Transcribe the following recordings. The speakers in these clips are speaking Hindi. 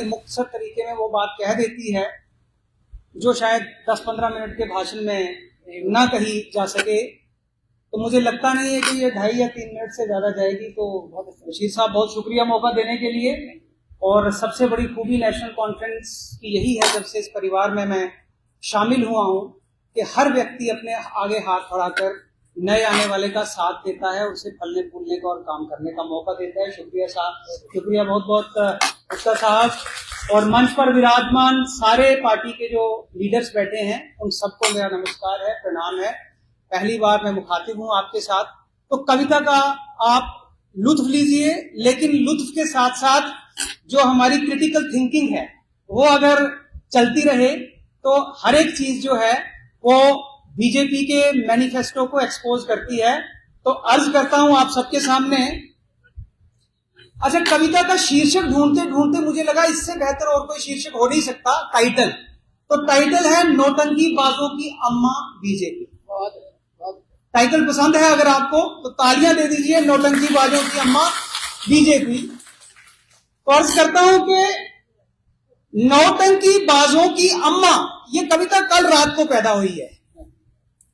मुख्तसर तरीके में वो बात कह देती है जो शायद 10-15 मिनट के भाषण में ना कही जा सके। तो मुझे लगता नहीं है कि ये 2.5 या 3 मिनट से ज्यादा जाएगी। तो बशीर साहब, बहुत शुक्रिया मौका देने के लिए। और सबसे बड़ी खूबी नेशनल कॉन्फ्रेंस की यही है, जब से इस परिवार में मैं शामिल हुआ हूँ, कि हर व्यक्ति अपने आगे हाथ बढ़ाकर नए आने वाले का साथ देता है, उसे फलने फूलने का और काम करने का मौका देता है। शुक्रिया साहब, शुक्रिया बहुत बहुत गुप्ता साहब। और मंच पर विराजमान सारे पार्टी के जो लीडर्स बैठे हैं, उन सबको मेरा नमस्कार है, प्रणाम है। पहली बार मैं मुखातिब हूँ आपके साथ। तो कविता का आप लुत्फ लीजिए, लेकिन लुत्फ के साथ साथ जो हमारी क्रिटिकल थिंकिंग है वो अगर चलती रहे तो हर एक चीज जो है वो बीजेपी के मैनिफेस्टो को एक्सपोज करती है। तो अर्ज करता हूं आप सबके सामने। अच्छा, कविता का शीर्षक ढूंढते ढूंढते मुझे लगा इससे बेहतर और कोई शीर्षक हो नहीं सकता। टाइटल, तो टाइटल है नौटंकी बाजों की अम्मा बीजेपी। टाइटल पसंद है अगर आपको तो तालियां दे दीजिए। नौटंकी बाजों की अम्मा बीजेपी। तो अर्ज करता हूं कि नौटंकी बाजों की अम्मा, ये कविता कल रात को पैदा हुई है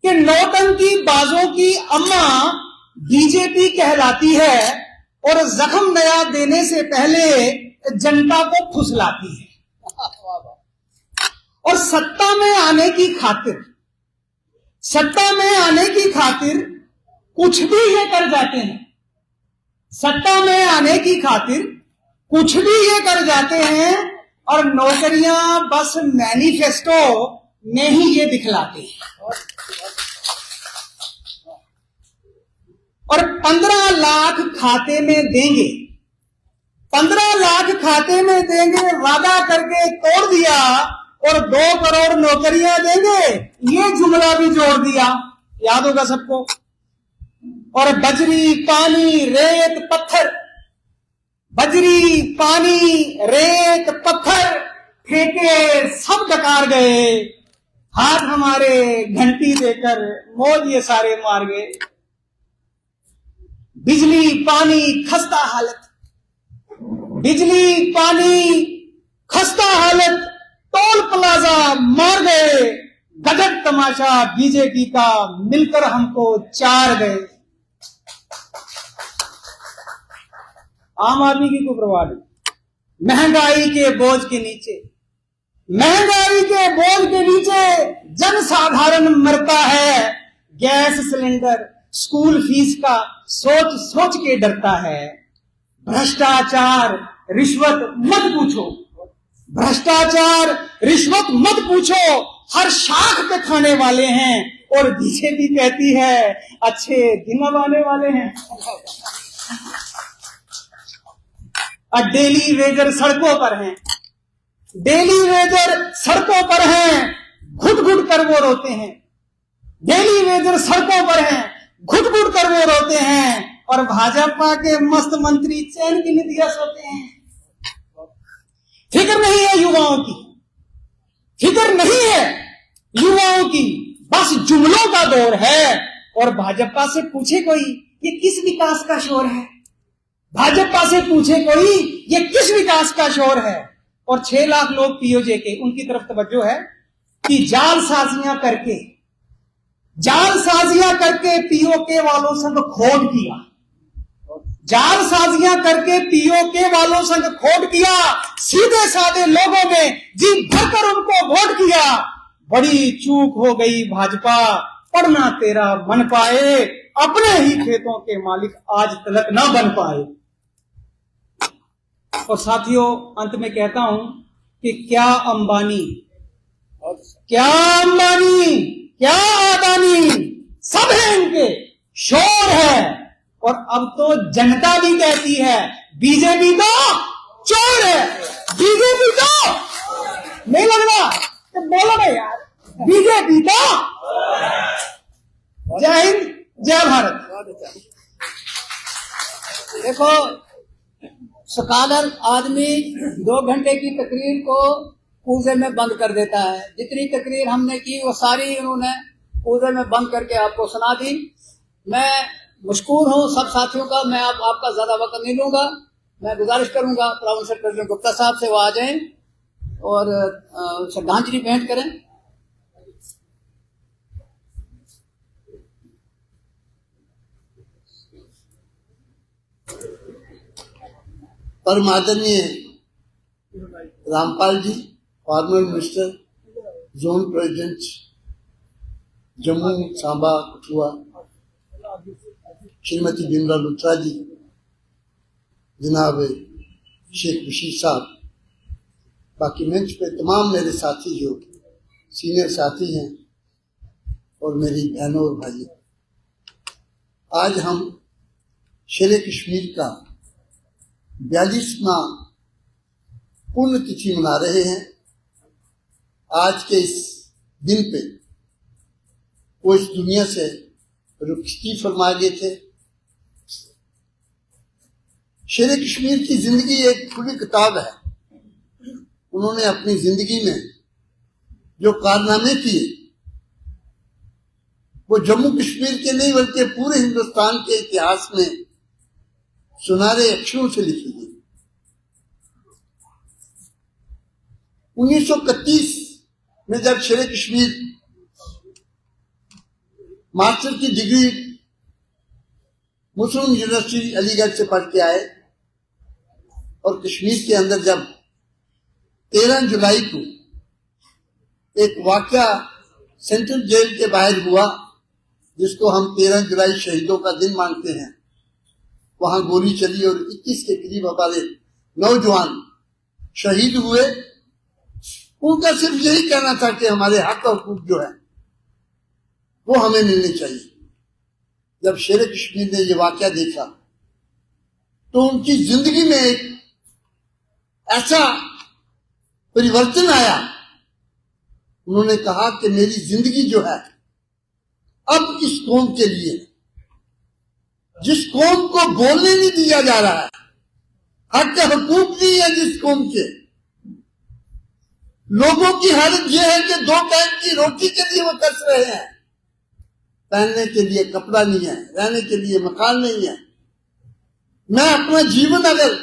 कि नौटंकी बाजों की अम्मा बीजेपी कहलाती है और जख्म नया देने से पहले जनता को फुसलाती है। और सत्ता में आने की खातिर कुछ भी ये कर जाते हैं। सत्ता में आने की खातिर कुछ भी ये कर जाते हैं और नौकरियां बस मैनिफेस्टो में ही ये दिखलाते हैं। और 15 लाख खाते में देंगे, 15 लाख खाते में देंगे वादा करके तोड़ दिया, और 2 करोड़ नौकरियां देंगे, ये जुमला भी जोड़ दिया, याद होगा सबको। और बजरी पानी रेत पत्थर, बजरी पानी रेत पत्थर फेंके सब डकार गए, हाथ हमारे घंटी देकर मौज ये सारे मार गए। बिजली पानी खस्ता हालत, बिजली पानी खस्ता हालत, टोल प्लाजा मार गए, गजब तमाशा बीजेपी का मिलकर हमको चार गए। आम आदमी की कोई परवाह नहीं। महंगाई के बोझ के नीचे, महंगाई के बोझ के नीचे जनसाधारण मरता है। गैस सिलेंडर, स्कूल फीस का सोच सोच के डरता है। भ्रष्टाचार रिश्वत मत पूछो, भ्रष्टाचार रिश्वत मत पूछो, हर शाख पे खाने वाले हैं। और बीजेपी कहती है अच्छे दिन अब आने वाले हैं। और डेली वेजर सड़कों पर हैं, डेली वेजर सड़कों पर हैं, घुट घुट कर वो रोते हैं। डेली वेजर सड़कों पर हैं, घुट घुट कर वो रोते हैं। और भाजपा के मस्त मंत्री चैन की निदिया सोते हैं। फिक्र नहीं है युवाओं की, फिक्र नहीं है युवाओं की, बस जुमलों का दौर है। और भाजपा से पूछे कोई ये किस विकास का शोर है, भाजपा से पूछे कोई ये किस विकास का शोर है। और 6 लाख लोग पीओजे के, उनकी तरफ तवज्जो है कि जालसाजियां करके पीओके वालों संग खोट किया, जालसाजियां करके पीओके वालों संग खोट किया, सीधे साधे लोगों में जी भरकर उनको वोट किया। बड़ी चूक हो गई भाजपा, पढ़ना तेरा मन पाए, अपने ही खेतों के मालिक आज तलक ना बन पाए। और साथियों, अंत में कहता हूं कि क्या अंबानी, क्या अदानी, सब है इनके, शोर है। और अब तो जनता भी कहती है बीजेपी तो चोर है, बीजेपी तो नहीं लग रहा तो बोलो ना यार, बीजेपी तो। जय हिंद, जय भारत। देखो, स्कॉलर आदमी 2 घंटे की तकरीर को पूजे में बंद कर देता है। जितनी तकरीर हमने की वो सारी इन्होंने पूजे में बंद करके आपको सुना दी। मैं मशकूर हूँ सब साथियों का, मैं आपका ज्यादा वक्त नहीं लूंगा। मैं गुजारिश करूंगा प्राउन सेक्रेटरी गुप्ता साहब से वो आ जाएं और श्रद्धांजलि भेंट करें। परम आदरणीय Rampal ji, former minister, zone president Jammu Samba Kathua, Shrimati Bimla Luthra ji, जनाब शेख बशीर साहब, बाकी मंच पे तमाम मेरे साथी जो सीनियर साथी हैं और मेरी बहनों और भाइयों, आज हम शेर कश्मीर का 42वां पुण्य तिथि मना रहे हैं। आज के इस दिन पे वो इस दुनिया से रुखसती फरमा गए थे। शेर कश्मीर की जिंदगी एक खुली किताब है। उन्होंने अपनी जिंदगी में जो कारनामे किए वो जम्मू कश्मीर के नहीं बल्कि पूरे हिंदुस्तान के इतिहास में सुनहरे अक्षरों से लिखी गई। 1931 में जब शेर कश्मीर मास्टर की डिग्री मुस्लिम यूनिवर्सिटी अलीगढ़ से पढ़ के आए और कश्मीर के अंदर जब 13 जुलाई को एक वाकया सेंट्रल जेल के बाहर हुआ, जिसको हम 13 जुलाई शहीदों का दिन मानते हैं, वहां गोली चली और 21 के करीब हमारे नौजवान शहीद हुए। उनका सिर्फ यही कहना था कि हमारे हक और हुकूक जो है वो हमें मिलने चाहिए। जब शेर कश्मीर ने ये वाकया देखा तो उनकी जिंदगी में एक ऐसा परिवर्तन आया। उन्होंने कहा कि मेरी जिंदगी जो है अब इस कौम के लिए, जिस कौम को बोलने नहीं दिया जा रहा है, हक हुकूक नहीं है जिस कौम के, लोगों की हालत यह है कि 2 टाइम की रोटी के लिए वो तरस रहे हैं, पहनने के लिए कपड़ा नहीं है, रहने के लिए मकान नहीं है। मैं अपना जीवन अगर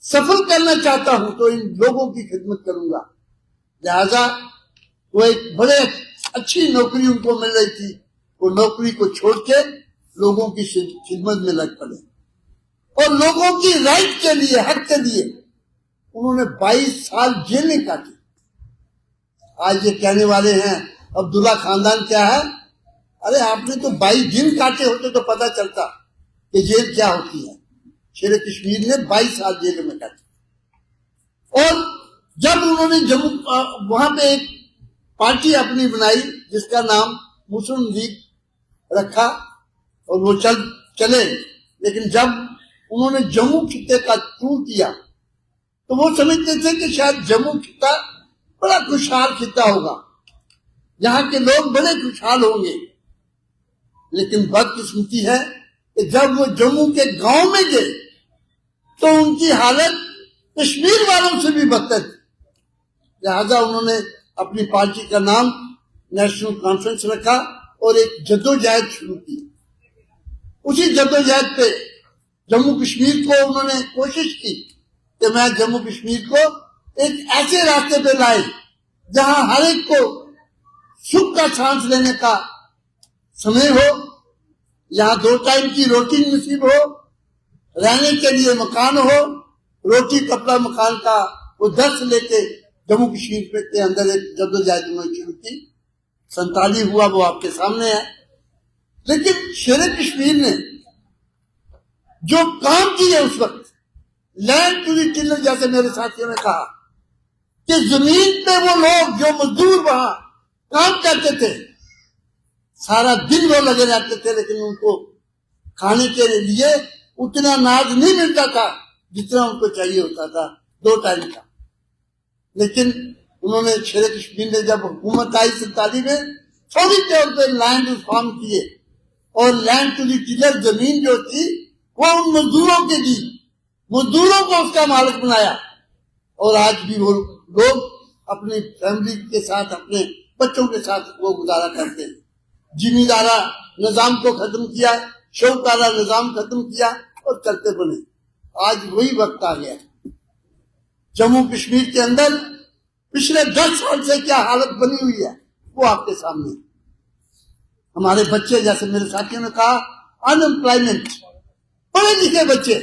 सफल करना चाहता हूं तो इन लोगों की खिदमत करूंगा। लिहाजा वो एक बड़े अच्छी नौकरी उनको मिल रही थी, वो नौकरी को छोड़ के लोगों की खिदमत में लग पड़े और लोगों की राइट के लिए, हक के लिए उन्होंने 22 साल जेलें काटी। आज ये कहने वाले हैं अब्दुल्ला खानदान क्या है? अरे आपने तो 22 दिन काटे होते तो पता चलता कि जेल क्या होती है। शेर कश्मीर ने 22 साल जेल में काटे। और जब उन्होंने जम्मू वहां पे एक पार्टी अपनी बनाई जिसका नाम मुस्लिम लीग रखा और वो चले, लेकिन जब उन्होंने जम्मू खित्ते का टूर किया तो वो समझते थे कि शायद जम्मू खित्ता बड़ा खुशहाल खित्ता होगा, यहाँ के लोग बड़े खुशहाल होंगे। लेकिन बदकिस्मती है कि जब वो जम्मू के गांव में गए तो उनकी हालत कश्मीर वालों से भी बदतर थी। लिहाजा उन्होंने अपनी पार्टी का नाम नेशनल कॉन्फ्रेंस रखा और एक जद्दोजहद शुरू की। उसी जद्दोजहद पे जम्मू कश्मीर को उन्होंने कोशिश की कि मैं जम्मू कश्मीर को एक ऐसे रास्ते पे लाए जहां हर एक को सुख का सांस लेने का समय हो, यहाँ 2 टाइम की रोटी नसीब हो, रहने के लिए मकान हो, रोटी कपड़ा मकान का वो दर्श लेके जम्मू कश्मीर के अंदर एक जद्दोजहद उन्होंने शुरू की। 47 हुआ, वो आपके सामने है। लेकिन शेर कश्मीर ने जो काम किए उस वक्त, लैंड टू द टिलर, जैसे मेरे साथियों ने कहा कि जमीन पे वो लोग जो मजदूर वहां काम करते थे, सारा दिन वो लगे रहते थे, लेकिन उनको खाने के लिए उतना अनाज नहीं मिलता था जितना उनको चाहिए होता था 2 टाइम का। लेकिन उन्होंने शेर कश्मीर ने जब हुकूमत आई 47 में, थोड़ी तौर पर लैंड रिफॉर्म किए और लैंड टू द टिलर जमीन जो थी वो उन मजदूरों के दी, मजदूरों को उसका मालिक बनाया। और आज भी वो लोग अपनी फैमिली के साथ, अपने बच्चों के साथ वो गुजारा करते हैं। जिम्मेदारा निजाम को खत्म किया, शौकारा निजाम खत्म किया और चलते बने। आज वही वक्त आ गया। जम्मू कश्मीर के अंदर पिछले 10 साल से क्या हालत बनी हुई है वो आपके सामने। हमारे बच्चे, जैसे मेरे साथियों ने कहा, अनएम्प्लॉयमेंट, पढ़े लिखे बच्चे,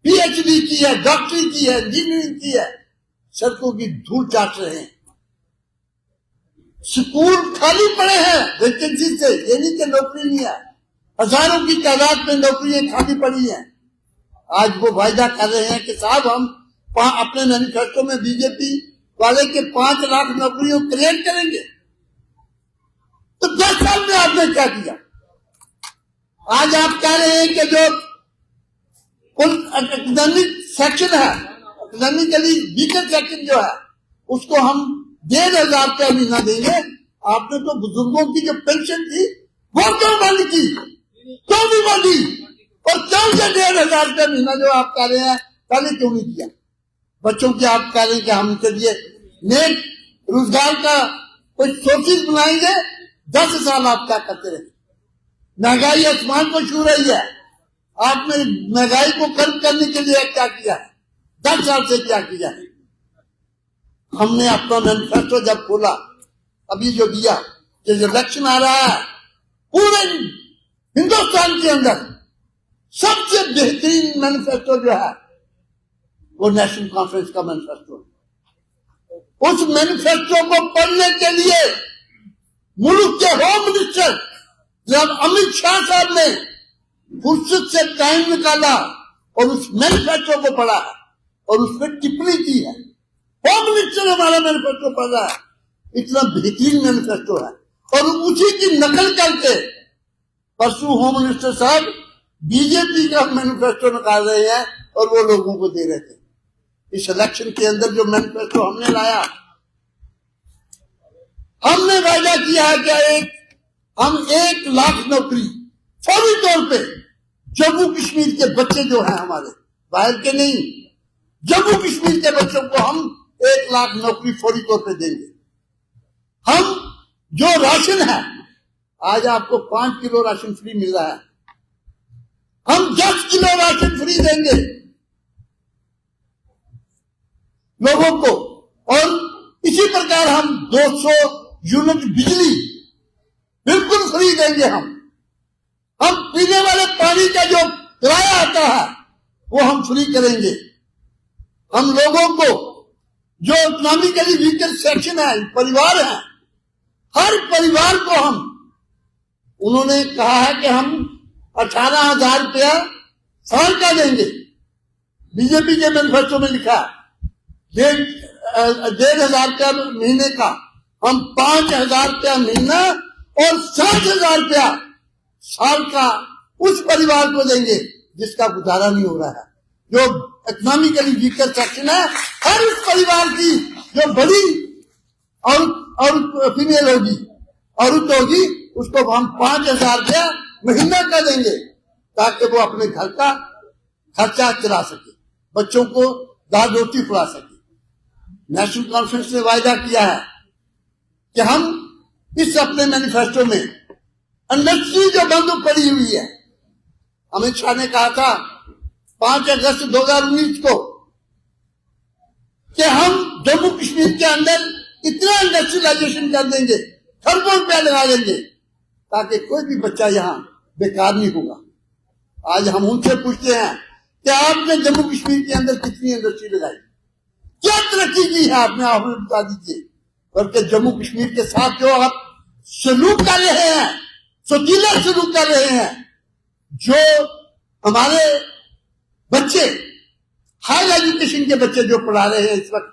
पीएचडी की है, डॉक्टरी की है, इंजीनियरिंग की है, सड़कों की धूल चाट रहे हैं। स्कूल खाली पड़े हैं वैकेंसी से, ये नहीं कि नौकरी नहीं है, हजारों की तादाद में नौकरियां खाली पड़ी हैं। आज वो वायदा कर रहे हैं कि साहब हम अपने मैनिफेस्टो में बीजेपी वाले के 5 लाख नौकरियों क्रिएट करेंगे। तो 10 साल में आपने क्या किया? आज आप कह रहे हैं कि जो इकोनॉमिक सेक्शन है, इकोनॉमिकली वीकर सेक्शन जो है, उसको हम 1,500 रुपया महीना देंगे। आपने तो बुजुर्गों की जो पेंशन थी वो क्यों बंद की? क्यों नहीं बंदी? और क्यों ये 1,500 रुपया महीना जो आप कह रहे हैं पहले क्यों नहीं किया? बच्चों की आप कह रहे हैं कि हम इनके लिए नेक रोजगार का कुछ सोर्सेज बनाएंगे। 10 साल आप क्या करते रहे? महंगाई आसमान को छू रही है। आपने महंगाई को कम करने के लिए क्या किया है? 10 साल से क्या किया है? हमने अपना मैनिफेस्टो जब खोला, अभी जो दिया, जो इलेक्शन आ रहा है, पूरे हिंदुस्तान के अंदर सबसे बेहतरीन मैनिफेस्टो जो है वो नेशनल कॉन्फ्रेंस का मैनिफेस्टो है। उस मैनिफेस्टो को पढ़ने के लिए मुल्क के होम मिनिस्टर जब अमित शाह साहब ने फुर्सत से टाइम निकाला और उस मैनिफेस्टो को पढ़ा और उसमें टिप्पणी की है। होम मिनिस्टर हमारा मैनिफेस्टो पढ़ रहा है, इतना बेहतरीन मैनिफेस्टो है। और उसी की नकल करके परसों होम मिनिस्टर साहब बीजेपी का मैनिफेस्टो निकाल रहे हैं और वो लोगों को दे रहे थे। इस इलेक्शन के अंदर जो मैनिफेस्टो हमने लाया, हमने वायदा किया है कि हम 1 लाख नौकरी फौरी तौर पे जम्मू कश्मीर के बच्चे जो हैं हमारे, बाहर के नहीं, जम्मू कश्मीर के बच्चों को हम 1 लाख नौकरी फौरी तौर पे देंगे। हम जो राशन है, आज आपको 5 किलो राशन फ्री मिल रहा है, हम 10 किलो राशन फ्री देंगे लोगों को। और इसी प्रकार हम 200 यूनिट बिजली बिल्कुल फ्री देंगे। हम पीने वाले पानी का जो किराया आता है वो हम फ्री करेंगे। हम लोगों को जो इकोनॉमिकली वीकर सेक्शन है, परिवार है, हर परिवार को हम, उन्होंने कहा है कि हम 18,000 रुपया साल का देंगे। बीजेपी के मैनिफेस्टो में लिखा 1,500 रुपया महीने का, हम 5,000 रुपया महीना और 7,000 रुपया साल का उस परिवार को देंगे जिसका गुजारा नहीं हो रहा है। जो इकोनॉमिकली वीकर सेक्शन है, हर उस परिवार की जो बड़ी और फीमेल होगी, औरत होगी, उसको हम 5,000 रुपया महीना का देंगे ताकि वो अपने घर का खर्चा चला सके, बच्चों को दाल रोटी खुला सके। नेशनल कॉन्फ्रेंस ने वायदा किया है कि हम इस अपने मैनिफेस्टो में इंडस्ट्री जो बंद पड़ी हुई है, अमित शाह ने कहा था 5 अगस्त 2019 को कि हम जम्मू कश्मीर के अंदर इतना इंडस्ट्रियलाइजेशन कर देंगे, खरबों रुपया लगा देंगे ताकि कोई भी बच्चा यहाँ बेकार नहीं होगा। आज हम उनसे पूछते हैं कि आपने जम्मू कश्मीर के अंदर कितनी इंडस्ट्री लगाई, क्या तरक्की की है आपने, आप बता दीजिए। बल्कि जम्मू कश्मीर के साथ जो आप सलूक कर रहे हैं, सोचीला सलूक कर रहे हैं, जो हमारे बच्चे हाई एजुकेशन के बच्चे जो पढ़ा रहे हैं इस वक्त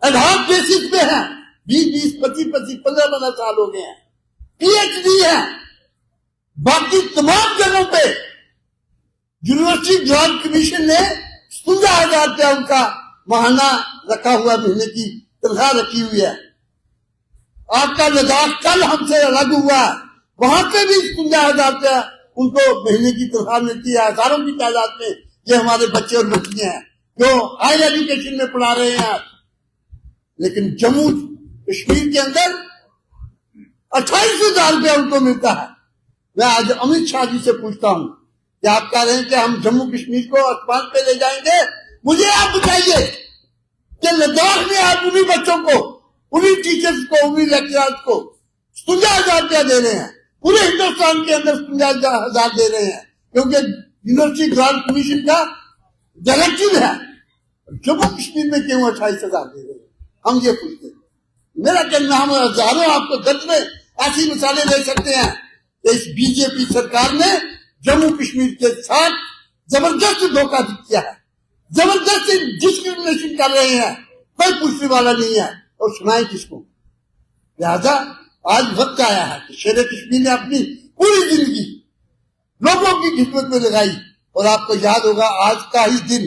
एडहॉक बेसिस पे हैं, 20-20, 25-25, 15-15 साल हो गए हैं, पीएचडी है। बाकी तमाम जगहों पे यूनिवर्सिटी ग्रांट कमीशन ने 15,000 रुपया उनका माहाना रखा हुआ, महीने की तनख्वाह रखी हुई है। आपका लद्दाख कल हमसे अलग हुआ, वहां पे भी 15,000 रुपया उनको महीने की तनख्वाह मिलती है। हजारों की तादाद में ये हमारे बच्चे और बच्चियां हैं जो हाई एजुकेशन में पढ़ा रहे हैं। लेकिन जम्मू कश्मीर के अंदर 28,000 रुपया उनको मिलता है। मैं आज अमित शाह जी से पूछता हूं कि आप कह रहे हैं कि हम जम्मू कश्मीर को आसमान पे ले जाएंगे। मुझे आप बताइए कि लद्दाख में आप उन्हीं बच्चों को, उन्हीं टीचर्स को, उन्हीं लेक्चरर्स को 57,000 रुपया दे रहे हैं। पूरे हिंदुस्तान के अंदर 57,000 दे रहे हैं, क्योंकि यूनिवर्सिटी ग्रांट कमीशन का डायरेक्टिव है। जम्मू कश्मीर में क्यों 28,000 दे रहे हैं, हम ये पूछते हैं। मेरा कहना, हम हजारों आपको दर्जन ऐसी मिसालें दे सकते हैं कि इस बीजेपी सरकार ने जम्मू कश्मीर के साथ जबरदस्त धोखा किया है, जबरदस्त डिस्क्रिमिनेशन कर रहे हैं, कोई पूछने वाला नहीं है, और सुनाए किसको। लिहाजा आज वक्त आया है कि शेर कश्मीर ने अपनी पूरी जिंदगी लोगों की खिदमत में लगाई। और आपको याद होगा आज का ही दिन,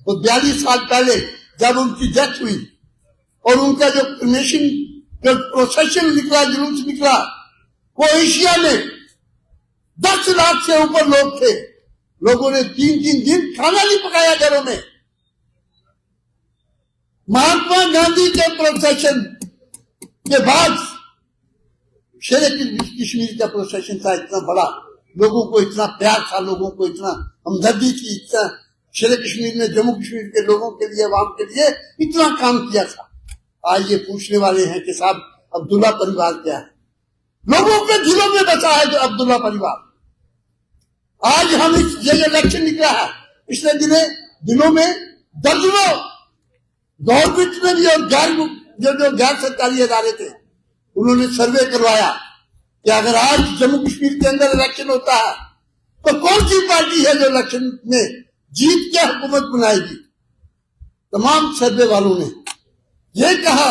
वो 42 साल पहले जब उनकी डेथ हुई और उनका जो क्रिमेशन, जो प्रोसेशन निकला, जुलूस निकला, वो एशिया में 10 लाख से ऊपर लोग थे। लोगों ने 3-3 दिन खाना नहीं पकाया घरों में। महात्मा गांधी के प्रोसेशन के बाद शेर कश्मीर का प्रोसेशन था, इतना बड़ा, लोगों को इतना प्यार था, लोगों को इतना हमदर्दी थी, इतना शेर कश्मीर ने जम्मू कश्मीर के लोगों के लिए, आवाम के लिए इतना काम किया था। आज ये पूछने वाले हैं कि साहब अब्दुल्ला परिवार क्या है? लोगों के दिलों में बसा है जो अब्दुल्ला परिवार। आज हम ये इलेक्शन निकला है, पिछले दिनों में दर्जनों गवर्नमेंट में भी और जो गैर सरकारी इदारे थे, उन्होंने सर्वे करवाया कि अगर आज जम्मू कश्मीर के अंदर इलेक्शन होता है तो कौन सी पार्टी है जो इलेक्शन में जीत के हुकूमत बनाएगी। तमाम सर्वे वालों ने यह कहा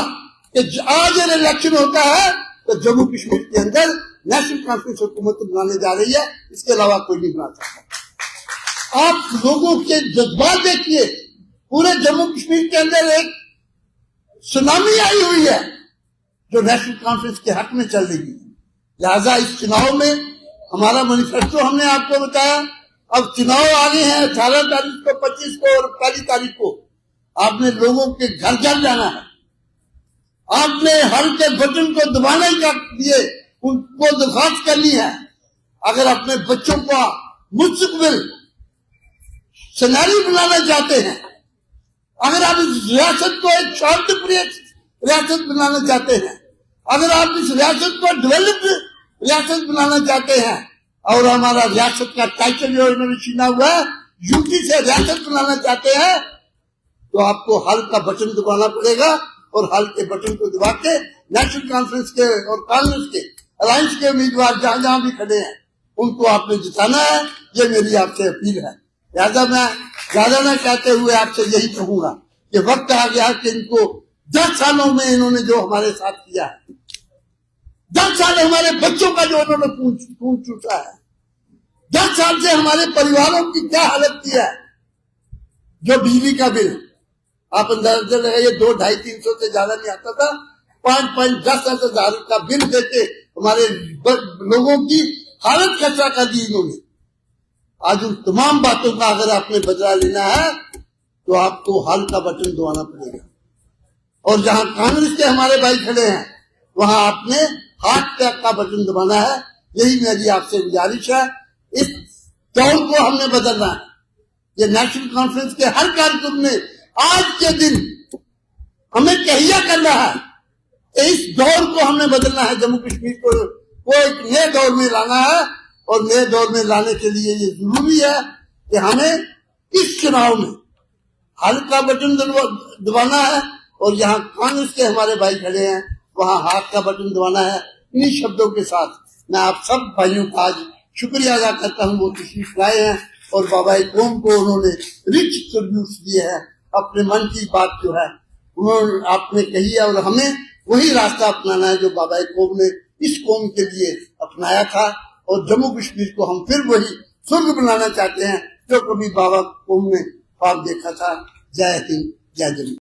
कि आज इलेक्शन होता है तो जम्मू कश्मीर के अंदर नेशनल कॉन्फ्रेंस हुकूमत बनाने जा रही है, इसके अलावा कोई नहीं बना सकता। आप लोगों के जज्बात देखिए, पूरे जम्मू कश्मीर के अंदर एक सुनामी आई हुई है जो नेशनल कॉन्फ्रेंस के हक में चल रही है। लिहाजा इस चुनाव में हमारा मैनिफेस्टो हमने आपको बताया। अब चुनाव आ रहे हैं 18 तारीख को, 25 को और 1 तारीख को। आपने लोगों के घर घर जाना है, आपने हर के बटन को दबाने के लिए उनको दरखास्त करनी है। अगर अपने बच्चों का मुस्तकबिल सिनेरियो बनाना चाहते हैं, अगर आप इस रियासत को एक शांतिप्रिय रियासत बनाना चाहते हैं, अगर आप इस रियासत को डेवलप्ड रियासत बनाना चाहते हैं, और हमारा रियासत का टाइटल जो इन्होंने छीना हुआ है, यूटी से रियासत बनाना चाहते हैं, तो आपको हल का बटन दबाना पड़ेगा। और हल के बटन को दबा के नेशनल कॉन्फ्रेंस के और कांग्रेस के अलायंस के उम्मीदवार जहां जहां भी खड़े हैं, उनको आपने जिताना है। ये मेरी आपसे अपील है। लिहाजा मैं ज्यादा न कहते हुए आपसे यही कहूंगा कि वक्त आ गया कि इनको 10 सालों में इन्होंने जो हमारे साथ किया है, 10 साल हमारे बच्चों का जो उन्होंने खून चूसा है, 10 साल से हमारे परिवारों की क्या हालत की है। जो बिजली का बिल आप अंदाजा लगाइए, 200-250-300 से ज्यादा नहीं आता था, 5-5-10 हजार का बिल देके हमारे लोगों की हालत खतरा कर दी इन्होंने। आज उन तमाम बातों का अगर आपने बदला लेना है तो आपको हल का बटन दबाना पड़ेगा। और जहां कांग्रेस के हमारे भाई खड़े हैं, वहां आपने हार्ट टैग का बटन दबाना है। यही मेरी आपसे गुजारिश है। इस दौर को हमने बदलना है। ये नेशनल कॉन्फ्रेंस के हर कार्यक्रम में आज के दिन हमें तहिया करना है। इस दौर को हमने बदलना है। जम्मू कश्मीर को एक नए दौर में लाना है, और नए दौर में लाने के लिए ये जरूरी है कि हमें इस चुनाव में हल का बटन दबाना है, और यहाँ कांग्रेस के हमारे भाई खड़े हैं, वहां हाथ का बटन दबाना है। इन्हीं शब्दों के साथ मैं आप सब भाइयों का आज शुक्रिया अदा करता हूँ। वो तशरीफ लाए हैं और बाबा कौम को उन्होंने रिच ट्रिब्यूट दिए हैं। अपने मन की बात जो है उन्होंने आपने कही है, और हमें वही रास्ता अपनाना है जो बाबा कौम ने इस कौम के लिए अपनाया था। और जम्मू कश्मीर को हम फिर वही स्वर्ग बनाना चाहते हैं जो कभी बाबा कौम ने ख्वाब देखा था। जय हिंद, जय जम्मू।